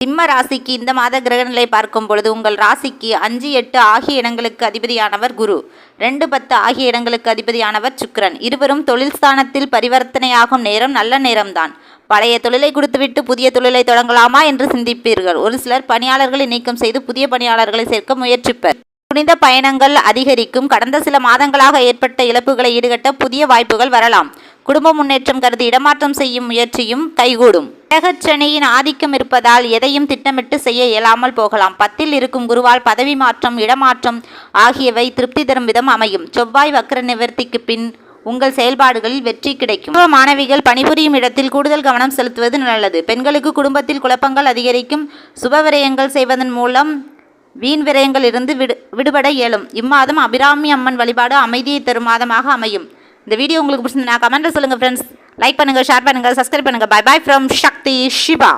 சிம்ம ராசிக்கு இந்த மாத கிரகநிலை பார்க்கும் பொழுது உங்கள் ராசிக்கு 5, 8 ஆகிய இடங்களுக்கு அதிபதியானவர் குரு, 2, 10 ஆகிய இடங்களுக்கு அதிபதியானவர் சுக்கிரன். இருவரும் தொழில் ஸ்தானத்தில் பரிவர்த்தனையாகும் நேரம் நல்ல நேரம்தான். பழைய தொழிலை கொடுத்துவிட்டு புதிய தொழிலை தொடங்கலாமா என்று சிந்திப்பீர்கள். ஒரு சிலர் பணியாளர்களை நீக்கம் செய்து புதிய பணியாளர்களை சேர்க்க முயற்சிப்பர். புனித பயணங்கள் அதிகரிக்கும். கடந்த சில மாதங்களாக ஏற்பட்ட இழப்புகளை ஈடுகட்ட புதிய வாய்ப்புகள் வரலாம். குடும்ப முன்னேற்றம் கருதி இடமாற்றம் செய்யும் முயற்சியும் கைகூடும். கிரகச்சனியின் ஆதிக்கம் இருப்பதால் எதையும் திட்டமிட்டு செய்ய இயலாமல் போகலாம். 10ல் இருக்கும் குருவால் பதவி மாற்றம், இடமாற்றம் ஆகியவை திருப்தி தரும் விதம் அமையும். செவ்வாய் வக்ர நிவர்த்திக்கு பின் உங்கள் செயல்பாடுகளில் வெற்றி கிடைக்கும். மாணவிகள் பணிபுரியும் இடத்தில் கூடுதல் கவனம் செலுத்துவது நல்லது. பெண்களுக்கு குடும்பத்தில் குழப்பங்கள் அதிகரிக்கும். சுபவிரயங்கள் செய்வதன் மூலம் வீண் விரயங்கள் இருந்து விடுபட இயலும். இம்மாதம் அபிராமி அம்மன் வழிபாடு அமைதியை தரும் மாதமாக அமையும். இந்த வீடியோ உங்களுக்கு பிடிச்சிருந்தா கமெண்ட்ல சொல்லுங்கள் ஃப்ரெண்ட்ஸ். லைக் பண்ணுங்கள், ஷேர் பண்ணுங்கள், சப்ஸ்கிரைப் பண்ணுங்கள். Bye bye from Sakthi Siva.